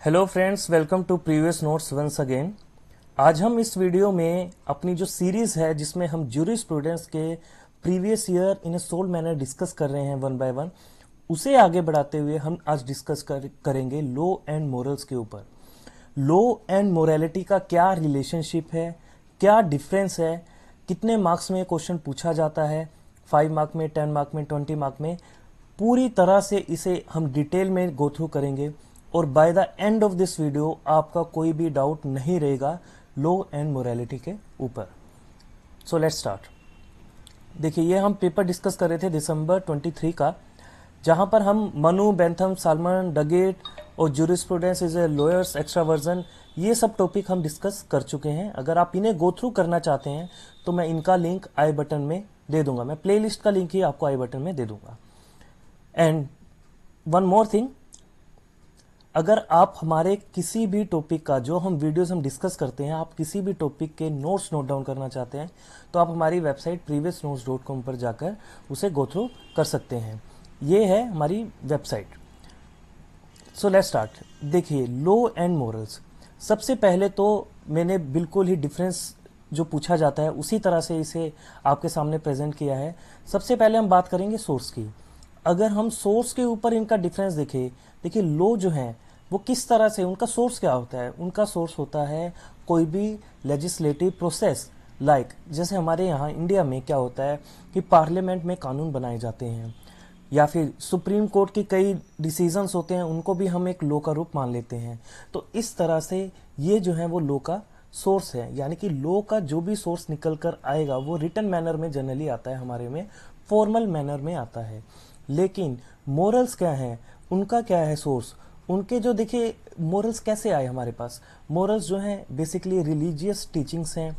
Hello friends, welcome to previous notes once again. आज हम इस वीडियो में अपनी जो सीरीज है जिसमें हम जूरिस्प्रूडेंस के previous year in A sold manner discuss कर रहे हैं वन बाय वन, उसे आगे बढ़ाते हुए हम आज करेंगे लॉ एंड मोरल्स के ऊपर। लॉ एंड मोरालिटी का क्या रिलेशनशिप है, क्या डिफरेंस है, कितने मार्क्स में क्वेश्चन पूछा जाता है, 5 मार्क में, 10 मार्क में, 20 मार्क में, पूरी तरह से इसे हम डिटेल में गो थ्रू करेंगे और by the end of this video आपका कोई भी डाउट नहीं रहेगा लॉ एंड मोरालिटी के ऊपर। So let's start. देखिए, ये हम पेपर डिस्कस कर रहे थे दिसंबर 23 का, जहां पर हम मनु, बेंथम, सालमन, डगेट और jurisprudence is a lawyers extra version, ये सब टॉपिक हम डिस्कस कर चुके हैं। अगर आप इन्हें गो थ्रू करना चाहते हैं तो मैं इनका लिंक आई बटन में दे दूंगा, मैं प्लेलिस्ट का लिंक ही आपको आई बटन में दे दूंगा। एंड वन मोर थिंग, अगर आप हमारे किसी भी टॉपिक का, जो हम वीडियोस हम डिस्कस करते हैं, आप किसी भी टॉपिक के नोट्स नोट डाउन करना चाहते हैं तो आप हमारी वेबसाइट previousnotes.com पर जाकर उसे गो थ्रू कर सकते हैं। ये है हमारी वेबसाइट। So let's start. देखिए, लॉ एंड मोरल्स, सबसे पहले तो मैंने बिल्कुल ही डिफरेंस जो पूछा जाता है उसी तरह से इसे आपके सामने प्रेजेंट किया है। सबसे पहले हम बात करेंगे सोर्स की। अगर हम सोर्स के ऊपर इनका डिफरेंस देखें, देखिए लॉ जो है वो किस तरह से, उनका सोर्स क्या होता है? उनका सोर्स होता है कोई भी लेजिस्लेटिव प्रोसेस, लाइक जैसे हमारे यहाँ इंडिया में क्या होता है कि पार्लियामेंट में कानून बनाए जाते हैं, या फिर सुप्रीम कोर्ट के कई डिसीजंस होते हैं, उनको भी हम एक लॉ का रूप मान लेते हैं। तो इस तरह से ये जो है वो लॉ का सोर्स है, यानी कि लॉ का जो भी सोर्स निकल कर आएगा वो रिटन मैनर में जनरली आता है, हमारे में फॉर्मल मैनर में आता है। लेकिन मोरल्स क्या है, उनका क्या है सोर्स? उनके जो, देखिए मोरल्स कैसे आए हमारे पास? मोरल्स जो हैं बेसिकली रिलीजियस टीचिंग्स हैं,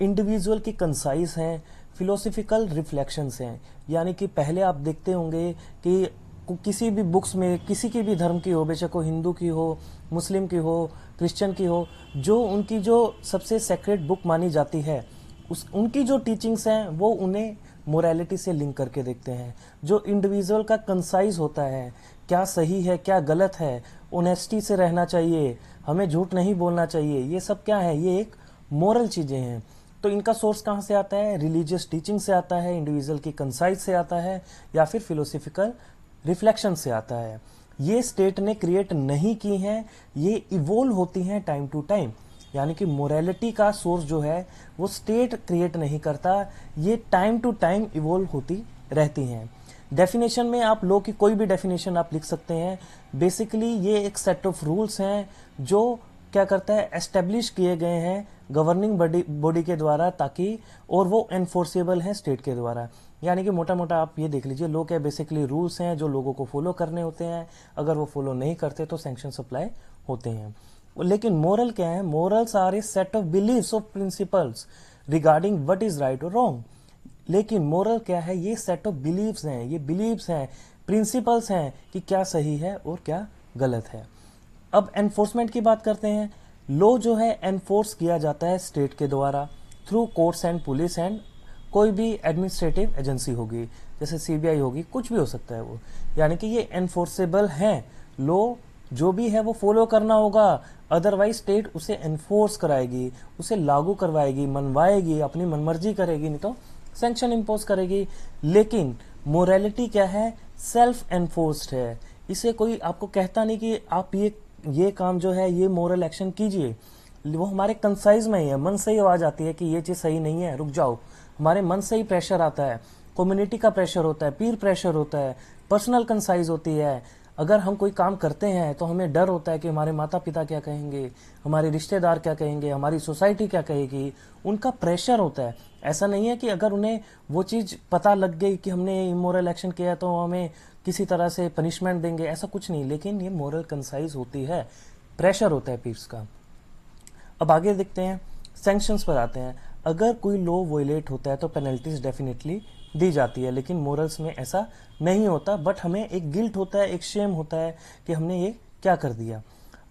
इंडिविजुअल की कंसाइज हैं, फिलोसफिकल रिफ्लेक्शंस हैं। यानी कि पहले आप देखते होंगे कि किसी भी बुक्स में, किसी की भी धर्म की हो, बेशक वो हिंदू की हो, मुस्लिम की हो, क्रिश्चियन की हो, जो उनकी जो सबसे सेक्रेट बुक मानी जाती है, उनकी जो टीचिंग्स हैं वो उन्हें मोरालिटी से लिंक करके देखते हैं। जो इंडिविजुअल का कंसाइज होता है, क्या सही है क्या गलत है, ऑनेस्टी से रहना चाहिए, हमें झूठ नहीं बोलना चाहिए, ये सब क्या है? ये एक मोरल चीज़ें हैं। तो इनका सोर्स कहाँ से आता है? रिलीजियस टीचिंग से आता है, इंडिविजुअल की कंसाइज से आता है, या फिर फिलोसफिकल रिफ्लेक्शन से आता है। ये स्टेट ने क्रिएट नहीं की हैं, ये इवोल्व होती हैं टाइम टू टाइम। यानी कि मोरालिटी का सोर्स जो है वो स्टेट क्रिएट नहीं करता, ये टाइम टू टाइम इवोल्व होती रहती हैं। डेफिनेशन में आप लॉ की कोई भी डेफिनेशन आप लिख सकते हैं। बेसिकली ये एक सेट ऑफ रूल्स हैं जो क्या करता है, एस्टेब्लिश किए गए हैं गवर्निंग बॉडी के द्वारा, ताकि और वो एनफोर्सेबल हैं स्टेट के द्वारा। यानी कि मोटा मोटा आप ये देख लीजिए, लॉ क्या बेसिकली रूल्स हैं जो लोगों को फॉलो करने होते हैं, अगर वो फॉलो नहीं करते तो सैंक्शन अप्लाई होते हैं। लेकिन मोरल क्या है? Morals are a set of believes of principles regarding what is right और रॉन्ग। लेकिन मोरल क्या है? ये सेट ऑफ बिलीव्स हैं, ये बिलीव्स हैं, प्रिंसिपल्स हैं कि क्या सही है और क्या गलत है। अब एनफोर्समेंट की बात करते हैं। लॉ जो है एनफोर्स किया जाता है स्टेट के द्वारा through courts and police and कोई भी एडमिनिस्ट्रेटिव एजेंसी होगी, जैसे सीबीआई होगी, कुछ भी हो सकता है वो। यानी कि ये एनफोर्सेबल हैं। लॉ जो भी है वो फॉलो करना होगा, अदरवाइज स्टेट उसे एनफोर्स कराएगी, उसे लागू करवाएगी, मनवाएगी, अपनी मनमर्जी करेगी, नहीं तो सैंक्शन इम्पोज करेगी। लेकिन मोरालिटी क्या है? सेल्फ एनफोर्स्ड है। इसे कोई आपको कहता नहीं कि आप ये काम जो है, ये मोरल एक्शन कीजिए। वो हमारे कंसाइज में ही है, मन से ही आवाज आती है कि ये चीज सही नहीं है, रुक जाओ। हमारे मन से ही प्रेशर आता है, कम्युनिटी का प्रेशर होता है, पीर प्रेशर होता है, पर्सनल कंसाइज होती है। अगर हम कोई काम करते हैं तो हमें डर होता है कि हमारे माता पिता क्या कहेंगे, हमारे रिश्तेदार क्या कहेंगे, हमारी सोसाइटी क्या कहेगी, उनका प्रेशर होता है। ऐसा नहीं है कि अगर उन्हें वो चीज़ पता लग गई कि हमने इमोरल एक्शन किया तो हमें किसी तरह से पनिशमेंट देंगे, ऐसा कुछ नहीं। लेकिन ये मोरल कंसाइज होती है, प्रेशर होता है पीर्स का। अब आगे देखते हैं, सैंक्शंस पर आते हैं। अगर कोई लॉ वोलेट होता है तो पेनल्टीज डेफिनेटली दी जाती है, लेकिन मोरल्स में ऐसा नहीं होता। बट हमें एक गिल्ट होता है, एक शेम होता है कि हमने ये क्या कर दिया।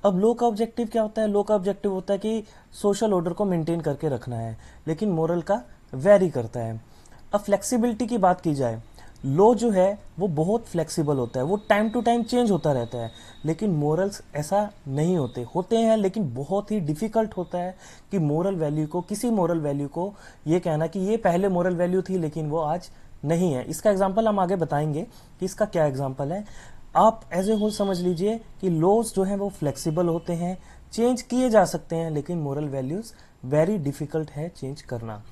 अब लॉ का ऑब्जेक्टिव क्या होता है? लॉ का ऑब्जेक्टिव होता है कि सोशल ऑर्डर को मेंटेन करके रखना है, लेकिन मोरल का वेरी करता है। अब फ्लेक्सिबिलिटी की बात की जाए लॉ जो है वो बहुत फ्लेक्सिबल होता है, वो टाइम टू टाइम चेंज होता रहता है, लेकिन मोरल्स ऐसा नहीं होते, होते हैं लेकिन बहुत ही डिफिकल्ट होता है कि मोरल वैल्यू को, किसी मोरल वैल्यू को ये कहना कि ये पहले मोरल वैल्यू थी लेकिन वो आज नहीं है। इसका एग्जाम्पल हम आगे बताएंगे कि इसका क्या एग्जाम्पल है। आप एज ए होल समझ लीजिए कि लॉज जो हैं वो फ्लेक्सिबल होते हैं, चेंज किए जा सकते हैं, लेकिन मोरल वैल्यूज वेरी डिफिकल्ट है चेंज करना।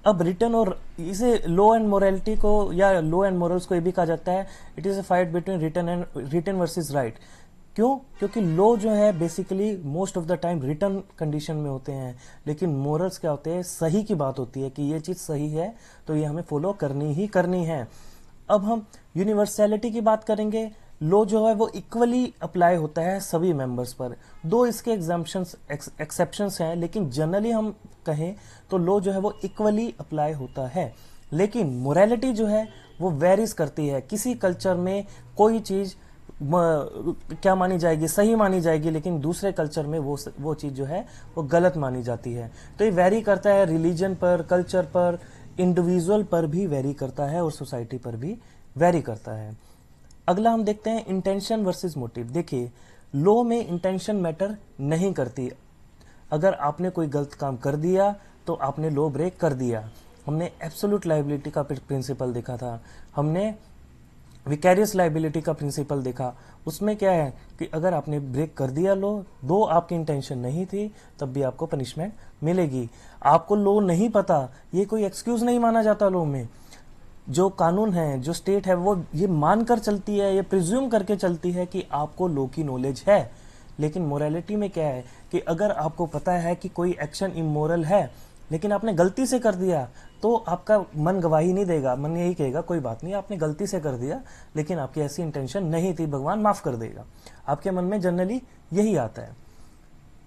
अब रिटर्न और इसे लॉ एंड मोरालिटी को या लॉ एंड मोरल्स को ये भी कहा जाता है it is a fight between return versus right. क्यों? क्योंकि लॉ जो है basically most of the time return condition में होते हैं, लेकिन मोरल्स क्या होते हैं, सही की बात होती है कि ये चीज सही है तो ये हमें फॉलो करनी ही करनी है। अब हम यूनिवर्सैलिटी की बात करेंगे। लॉ जो है वो इक्वली अप्लाई होता है सभी मेंबर्स पर, दो इसके एग्जाम्पशंस एक्सेप्शंस हैं, लेकिन जनरली हम कहें तो लॉ जो है वो इक्वली अप्लाई होता है। लेकिन मोरालिटी जो है वो वेरीज करती है। किसी कल्चर में कोई चीज क्या मानी जाएगी, सही मानी जाएगी, लेकिन दूसरे कल्चर में वो चीज जो है वो गलत मानी जाती है। तो ये वेरी करता है रिलीजन पर, कल्चर पर, इंडिविजुअल पर भी वेरी करता है और सोसाइटी पर भी वेरी करता है। अगला हम देखते हैं इंटेंशन वर्सेस मोटिव। देखिए लॉ में इंटेंशन मैटर नहीं करती। अगर आपने कोई गलत काम कर दिया तो आपने लॉ ब्रेक कर दिया। हमने एब्सोल्यूट लायबिलिटी का प्रिंसिपल देखा था, हमने विकैरियस लायबिलिटी का प्रिंसिपल देखा। उसमें क्या है कि अगर आपने ब्रेक कर दिया लॉ, दो आपकी इंटेंशन नहीं थी, तब भी आपको पनिशमेंट मिलेगी। आपको लॉ नहीं पता, ये कोई एक्सक्यूज नहीं माना जाता। लॉ में जो कानून है, जो स्टेट है, वो ये मानकर चलती है, ये प्रिज्यूम करके चलती है कि आपको लॉ की नॉलेज है। लेकिन मोरालिटी में क्या है कि अगर आपको पता है कि कोई एक्शन इमोरल है लेकिन आपने गलती से कर दिया, तो आपका मन गवाही नहीं देगा, मन यही कहेगा कोई बात नहीं, आपने गलती से कर दिया, लेकिन आपकी ऐसी इंटेंशन नहीं थी, भगवान माफ कर देगा। आपके मन में जनरली यही आता है।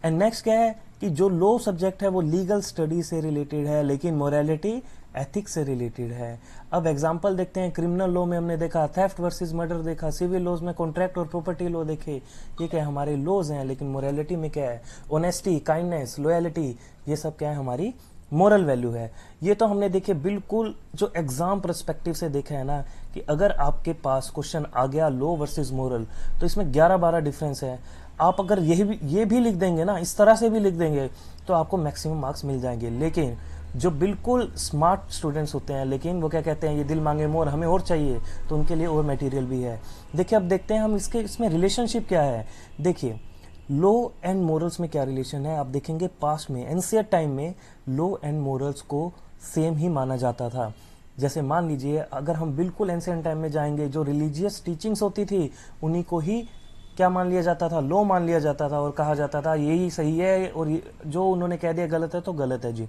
एंड नेक्स्ट क्या है कि जो लॉ सब्जेक्ट है वो लीगल स्टडी से रिलेटेड है, लेकिन मोरालिटी एथिक्स से रिलेटेड है। अब एग्जांपल देखते हैं। क्रिमिनल लॉ में हमने देखा थेफ्ट वर्सेस मर्डर देखा, सिविल लॉज में कॉन्ट्रैक्ट और प्रॉपर्टी लॉ देखे। ये क्या है, हमारे लॉज हैं, लेकिन मोरालिटी में क्या है, ऑनेस्टी, काइंडनेस, लॉयलिटी, ये सब क्या है, हमारी मोरल वैल्यू है। ये तो हमने देखे बिल्कुल जो एग्जाम परस्पेक्टिव से देखा है ना, कि अगर आपके पास क्वेश्चन आ गया लॉ वर्सेस मोरल, तो इसमें 11-12 डिफरेंस है। आप अगर ये भी लिख देंगे ना, इस तरह से भी लिख देंगे, तो आपको मैक्सिमम मार्क्स मिल जाएंगे। लेकिन जो बिल्कुल स्मार्ट स्टूडेंट्स होते हैं, लेकिन वो क्या कहते हैं, ये दिल मांगे मोर, हमें और चाहिए, तो उनके लिए और मटेरियल भी है। देखिए अब देखते हैं हम इसमें रिलेशनशिप क्या है। देखिए लॉ एंड मोरल्स में क्या रिलेशन है, आप देखेंगे पास्ट में, एंशिएंट टाइम में लॉ एंड मोरल्स को सेम ही माना जाता था। जैसे मान लीजिए अगर हम बिल्कुल एंशिएंट टाइम में जाएंगे, जो रिलीजियस टीचिंग्स होती थी उन्हीं को ही क्या मान लिया जाता था, लॉ मान लिया जाता था, और कहा जाता था यही सही है, और जो उन्होंने कह दिया गलत है तो गलत है जी।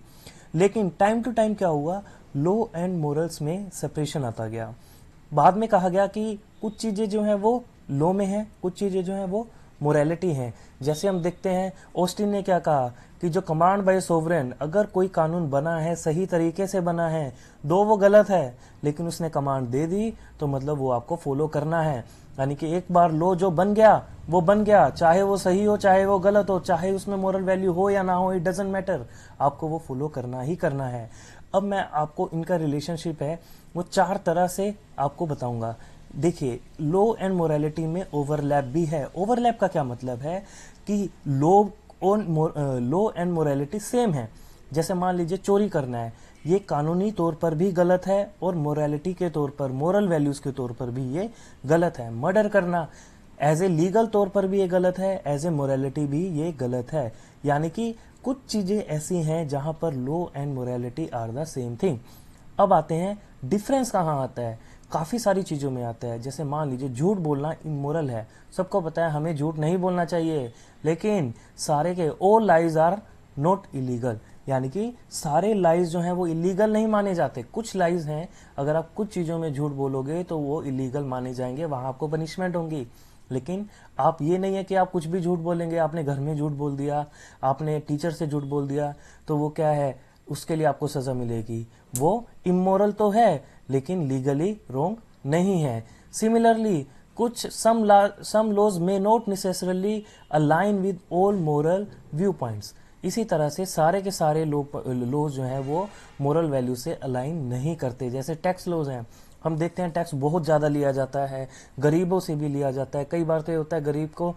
लेकिन टाइम टू टाइम क्या हुआ, लॉ एंड मोरल्स में सेपरेशन आता गया। बाद में कहा गया कि कुछ चीजें जो हैं वो लॉ में है, कुछ चीजें जो हैं वो मोरालिटी हैं। जैसे हम देखते हैं ऑस्टिन ने क्या कहा कि जो कमांड बाय सोवरेन, अगर कोई कानून बना है, सही तरीके से बना है, दो वो गलत है, लेकिन उसने कमांड दे दी, तो मतलब वो आपको फॉलो करना है। यानी कि एक बार लॉ जो बन गया वो बन गया, चाहे वो सही हो चाहे वो गलत हो, चाहे उसमें मोरल वैल्यू हो या ना हो, इट डजंट मैटर, आपको वो फॉलो करना ही करना है। अब मैं आपको इनका रिलेशनशिप है वो 4 तरह से आपको बताऊंगा। देखिए लॉ एंड मोरालिटी में ओवरलैप भी है। ओवरलैप का क्या मतलब है कि लॉ एंड मोरालिटी सेम है। जैसे मान लीजिए चोरी करना है, ये कानूनी तौर पर भी गलत है और मोरालिटी के तौर पर, मोरल वैल्यूज के तौर पर भी ये गलत है। मर्डर करना एज ए लीगल तौर पर भी ये गलत है, एज ए मोरालिटी भी ये गलत है। यानी कि कुछ चीजें ऐसी हैं जहां पर law and morality are the same thing. अब आते हैं डिफरेंस कहाँ आता है, काफी सारी चीजों में आता है। जैसे मान लीजिए झूठ बोलना इमोरल है, सबको पता है हमें झूठ नहीं बोलना चाहिए, लेकिन सारे के all lies are not illegal, यानी कि सारे लाइज जो हैं वो इलीगल नहीं माने जाते। कुछ लाइज हैं, अगर आप कुछ चीजों में झूठ बोलोगे तो वो इलीगल माने जाएंगे, वहां आपको पनिशमेंट होंगी। लेकिन आप ये नहीं है कि आप कुछ भी झूठ बोलेंगे, आपने घर में झूठ बोल दिया, आपने टीचर से झूठ बोल दिया, तो वो क्या है, उसके लिए आपको सजा मिलेगी। वो इमोरल तो है लेकिन लीगली रॉन्ग नहीं है। सिमिलरली कुछ some laws may not necessarily align with all moral viewpoints. इसी तरह से सारे के सारे लॉज जो हैं वो मोरल वैल्यू से अलाइन नहीं करते। जैसे टैक्स लॉज हैं, हम देखते हैं टैक्स बहुत ज़्यादा लिया जाता है, गरीबों से भी लिया जाता है। कई बार तो ये होता है गरीब को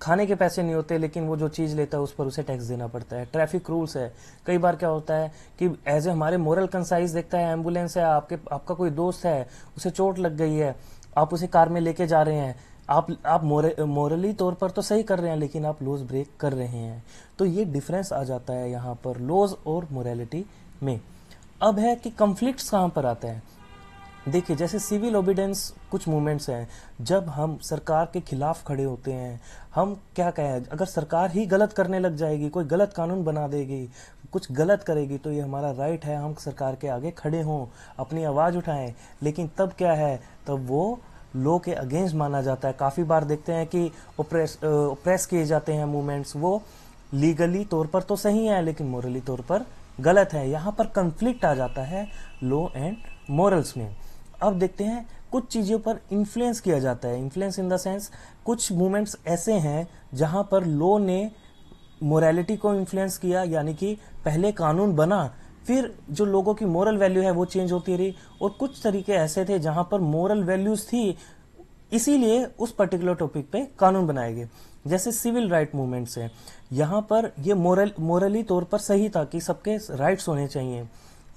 खाने के पैसे नहीं होते, लेकिन वो जो चीज़ लेता है उस पर उसे टैक्स देना पड़ता है। ट्रैफिक रूल्स है, कई बार क्या होता है कि एज ए हमारे मोरल कंसाइज देखता है, एम्बुलेंस है, आपका कोई दोस्त है, उसे चोट लग गई है, आप उसे कार में लेके जा रहे हैं, आप मोरली तौर पर तो सही कर रहे हैं, लेकिन आप लॉज ब्रेक कर रहे हैं। तो ये डिफरेंस आ जाता है यहाँ पर लॉज और मोरालिटी में। अब है कि कॉन्फ्लिक्ट्स कहाँ पर आता है। देखिए, जैसे सिविल ओबीडेंस कुछ मूवमेंट्स हैं, जब हम सरकार के खिलाफ खड़े होते हैं, हम क्या कहें, अगर सरकार ही गलत करने लग जाएगी, कोई गलत कानून बना देगी, कुछ गलत करेगी, तो ये हमारा राइट है, हम सरकार के आगे खड़े हों, अपनी आवाज़ उठाएं। लेकिन तब क्या है, तब वो लॉ के अगेंस्ट माना जाता है। काफ़ी बार देखते हैं कि ओप्रेस किए जाते हैं मूवमेंट्स, वो लीगली तौर पर तो सही है, लेकिन मोरली तौर पर गलत है। यहाँ पर कन्फ्लिक्ट आ जाता है लॉ एंड मॉरल्स में। अब देखते हैं कुछ चीज़ों पर इन्फ्लुएंस किया जाता है। इन्फ्लुएंस इन द सेंस, कुछ मूवमेंट्स ऐसे हैं जहाँ पर लॉ ने मोरालिटी को इन्फ्लुएंस किया, यानी कि पहले कानून बना, फिर जो लोगों की मोरल वैल्यू है वो चेंज होती रही। और कुछ तरीके ऐसे थे जहाँ पर मोरल वैल्यूज थी, इसीलिए उस पर्टिकुलर टॉपिक पे कानून बनाए गए। जैसे सिविल राइट मूवमेंट्स है, यहाँ पर ये मोरली तौर पर सही था कि सबके राइट्स होने चाहिए।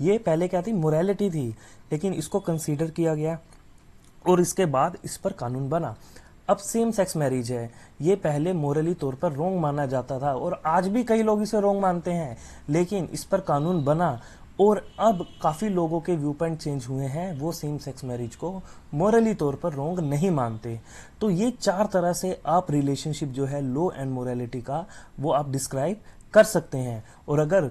ये पहले क्या थी, मोरालिटी थी, लेकिन इसको कंसीडर किया गया और इसके बाद इस पर कानून बना। अब सेम सेक्स मैरिज है, ये पहले मोरली तौर पर रोंग माना जाता था और आज भी कई लोग इसे रोंग मानते हैं, लेकिन इस पर कानून बना और अब काफ़ी लोगों के व्यू पॉइंट चेंज हुए हैं, वो सेम सेक्स मैरिज को मोरली तौर पर रोंग नहीं मानते। तो ये 4 तरह से आप रिलेशनशिप जो है लॉ एंड मोरालिटी का, वो आप डिस्क्राइब कर सकते हैं। और अगर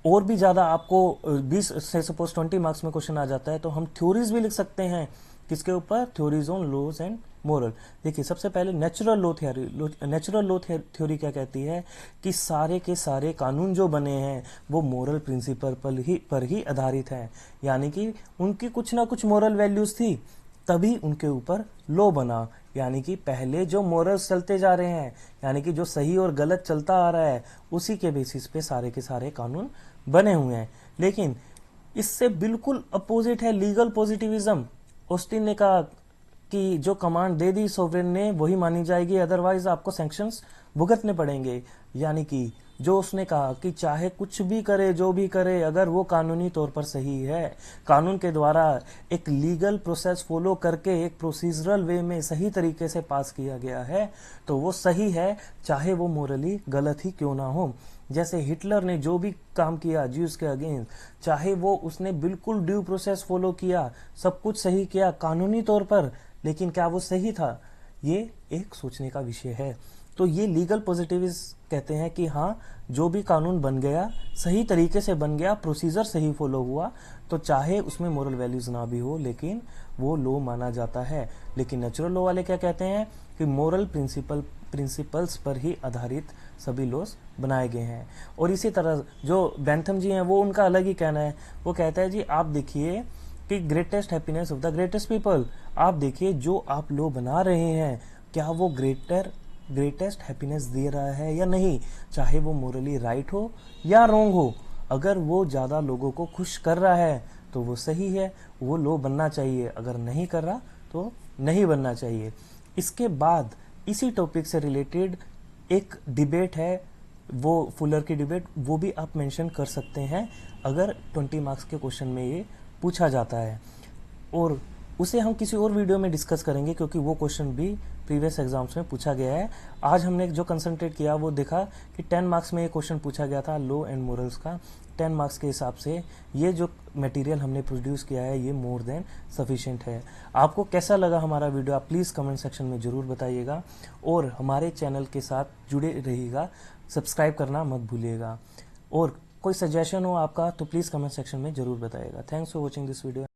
और भी ज़्यादा आपको 20 से सपोज 20 मार्क्स में क्वेश्चन आ जाता है, तो हम थ्योरीज भी लिख सकते हैं। किसके ऊपर, theories on laws and moral. देखिए, सबसे पहले natural law theory. Natural law theory क्या कहती है कि सारे के सारे कानून जो बने हैं वो मोरल प्रिंसिपल पर ही आधारित हैं, यानी कि उनकी कुछ ना कुछ मोरल वैल्यूज थी, तभी उनके ऊपर लॉ बना। यानी कि पहले जो मोरल्स चलते जा रहे हैं, यानी कि जो सही और गलत चलता आ रहा है, उसी के बेसिस पे सारे के सारे कानून बने हुए हैं। लेकिन इससे बिल्कुल अपोजिट है लीगल पॉजिटिविज्म। ऑस्टिन ने कहा कि जो कमांड दे दी सोवरेन ने वही मानी जाएगी, अदरवाइज आपको सैंक्शंस भुगतने पड़ेंगे। यानी कि जो उसने कहा कि चाहे कुछ भी करे, जो भी करे, अगर वो कानूनी तौर पर सही है, कानून के द्वारा एक लीगल प्रोसेस फॉलो करके एक प्रोसीजरल वे में सही तरीके से पास किया गया है, तो वो सही है, चाहे वो मोरली गलत ही क्यों ना हो। जैसे हिटलर ने जो भी काम किया ज्यूज के अगेंस्ट, चाहे वो उसने बिल्कुल ड्यू प्रोसेस फॉलो किया, सब कुछ सही किया कानूनी तौर पर, लेकिन क्या वो सही था, ये एक सोचने का विषय है। तो ये लीगल पॉजिटिविस्ट कहते हैं कि हाँ, जो भी कानून बन गया सही तरीके से बन गया, प्रोसीजर सही फॉलो हुआ, तो चाहे उसमें मोरल वैल्यूज ना भी हो, लेकिन वो लॉ माना जाता है। लेकिन नेचुरल लॉ वाले क्या कहते हैं कि मोरल प्रिंसिपल्स पर ही आधारित सभी लॉज बनाए गए हैं। और इसी तरह जो बेंथम जी हैं, वो उनका अलग ही कहना है। वो कहता है जी, आप देखिए कि greatest happiness of the greatest people, आप देखिए जो आप लॉ बना रहे हैं, क्या वो ग्रेटेस्ट हैप्पीनेस दे रहा है या नहीं, चाहे वो मोरली राइट हो या रॉन्ग हो। अगर वो ज़्यादा लोगों को खुश कर रहा है तो वो सही है, वो लॉ बनना चाहिए। अगर नहीं कर रहा तो नहीं बनना चाहिए। इसके बाद इसी टॉपिक से रिलेटेड एक डिबेट है, वो फुलर की डिबेट, वो भी आप मेंशन कर सकते हैं अगर 20 मार्क्स के क्वेश्चन में ये पूछा जाता है। और उसे हम किसी और वीडियो में डिस्कस करेंगे, क्योंकि वो क्वेश्चन भी प्रीवियस एग्जाम्स में पूछा गया है। आज हमने जो कंसंट्रेट किया वो देखा कि 10 मार्क्स में ये क्वेश्चन पूछा गया था लॉ एंड मोरल्स का। 10 मार्क्स के हिसाब से ये जो मटेरियल हमने प्रोड्यूस किया है ये मोर देन सफिशिएंट है। आपको कैसा लगा हमारा वीडियो, आप प्लीज़ कमेंट सेक्शन में ज़रूर बताइएगा और हमारे चैनल के साथ जुड़े रहिएगा, सब्सक्राइब करना मत भूलिएगा। और कोई सजेशन हो आपका तो प्लीज़ कमेंट सेक्शन में ज़रूर बताइएगा। Thanks for watching this video.